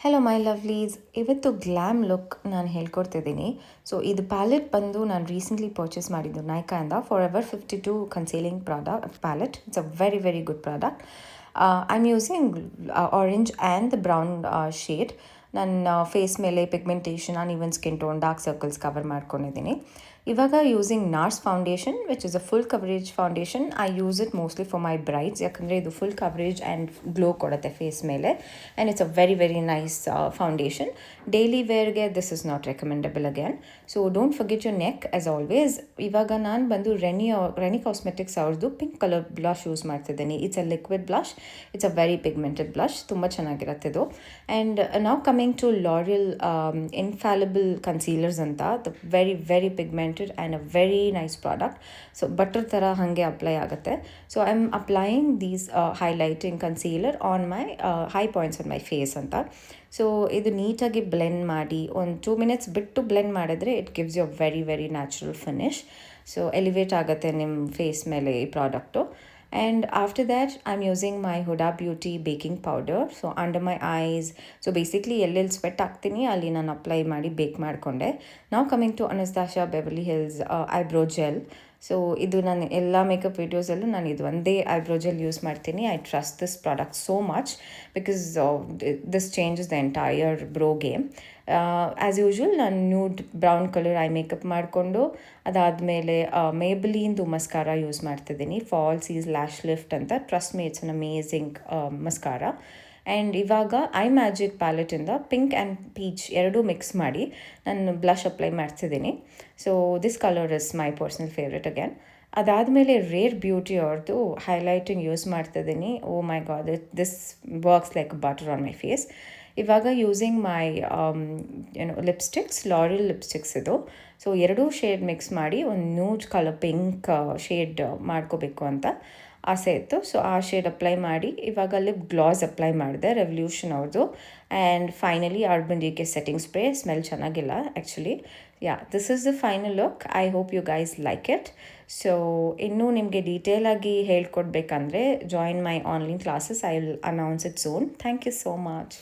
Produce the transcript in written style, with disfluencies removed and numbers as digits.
Hello ಮೈ ಲವ್ಲೀಸ್, ಇವತ್ತು glam look ನಾನು ಹೇಳ್ಕೊಡ್ತಿದ್ದೀನಿ. So ಇದು ಪ್ಯಾಲೆಟ್ ಬಂದು ನಾನು ರೀಸೆಂಟ್ಲಿ ಪರ್ಚೇಸ್ ಮಾಡಿದ್ದು ನೈಕಾಯಿಂದ Forever 52 concealing palette. It's a very very good product. I am using orange and the brown shade. ನನ್ನ face ಮೇಲೆ pigmentation, uneven skin tone, dark circles cover ಮಾಡ್ಕೊಂಡಿದ್ದೀನಿ. ಇವಾಗ using Nars foundation which is a full coverage foundation. I use it mostly for my brides, ಯಾಕಂದರೆ ಇದು full coverage and glow ಕೊಡುತ್ತೆ face ಮೇಲೆ. And it's a very very nice foundation. Daily ವೇರ್ಗೆ this is not recommendable again. So don't forget your neck as always. ಇವಾಗ ನಾನು ಬಂದು Renee cosmetics ಅವ್ರದ್ದು pink colour blush use ಮಾಡ್ತಿದ್ದೀನಿ. It's a liquid blush. It's a very pigmented blush. ತುಂಬ ಚೆನ್ನಾಗಿರುತ್ತೆ ಇದು. And ನಾವು coming to L'Oreal infallible concealers ಅಂತ, the very very pigmented and a very nice product. So butter ಥರ ಹಾಗೆ apply ಆಗುತ್ತೆ. So I am applying these highlighting concealer on my high points on my face ಅಂತ. So ಇದು ನೀಟಾಗಿ blend ಮಾಡಿ ಒಂದು 2 minutes ಬಿಟ್ಟು ಬ್ಲೆಂಡ್ ಮಾಡಿದ್ರೆ it gives you a very very natural finish. So elevate ಆಗುತ್ತೆ ನಿಮ್ಮ ಫೇಸ್ ಮೇಲೆ ಈ product. And after that, I'm using my Huda Beauty baking powder. So under my eyes. So basically ಎಲ್ಲೆಲ್ಲಿ sweat ಆಗ್ತೀನಿ ಅಲ್ಲಿ ನಾನು ಅಪ್ಲೈ ಮಾಡಿ ಬೇಕ್ ಮಾಡಿಕೊಂಡೆ. ನಾವು coming to Anastasia Beverly Hills eyebrow gel. So ಇದು ನಾನು ಎಲ್ಲ ಮೇಕಪ್ ವೀಡಿಯೋಸಲ್ಲೂ ನಾನು ಇದು ಒಂದೇ ಐಬ್ರೋ ಜೆಲ್ ಯೂಸ್ ಮಾಡ್ತೀನಿ. I trust this product so much because this changes the entire brow game. As usual ನಾನು nude brown colour eye makeup ಮಾಡಿಕೊಂಡು ಅದಾದಮೇಲೆ ಮೇಬಲಿಂದು ಮಸ್ಕಾರ ಯೂಸ್ ಮಾಡ್ತಿದ್ದೀನಿ. ಫಾಲ್ಸ್ ಈಸ್ ಲ್ಯಾಶ್ ಲಿಫ್ಟ್ ಅಂತ. Trust me, it's an amazing mascara. And ಇವಾಗ I magic ಪ್ಯಾಲೆಟಿಂದ pink and peach ಎರಡೂ mix ಮಾಡಿ ನಾನು ಬ್ಲಷ್ ಅಪ್ಲೈ ಮಾಡ್ತಿದ್ದೀನಿ. So this colour is my personal favourite again. ಅದಾದಮೇಲೆ ರೇರ್ ಬ್ಯೂಟಿ ಅವ್ರದ್ದು ಹೈಲೈಟಿಂಗ್ ಯೂಸ್ ಮಾಡ್ತಿದ್ದೀನಿ. Oh my God, this works like butter on my face. ಇವಾಗ using my lipsticks, L'Oreal lipsticks ಇದು. So ಎರಡೂ shade mix ಮಾಡಿ ಒಂದು nude colour pink shade ಮಾಡ್ಕೋಬೇಕು ಅಂತ ಆಸೆ ಇತ್ತು. ಸೊ ಆ ಶೇಡ್ ಅಪ್ಲೈ ಮಾಡಿ ಇವಾಗ ಲಿಪ್ ಗ್ಲಾಸ್ ಅಪ್ಲೈ ಮಾಡಿದೆ ರೆವಲ್ಯೂಷನ್ ಅವ್ರದ್ದು. And finally Urban Decay setting spray. Smell ಚೆನ್ನಾಗಿಲ್ಲ actually. Yeah, this is the final look. I hope you guys like it. So ಇನ್ನೂ ನಿಮಗೆ ಡೀಟೇಲಾಗಿ ಹೇಳ್ಕೊಡ್ಬೇಕಂದ್ರೆ join my online classes. I will announce it soon. Thank you so much.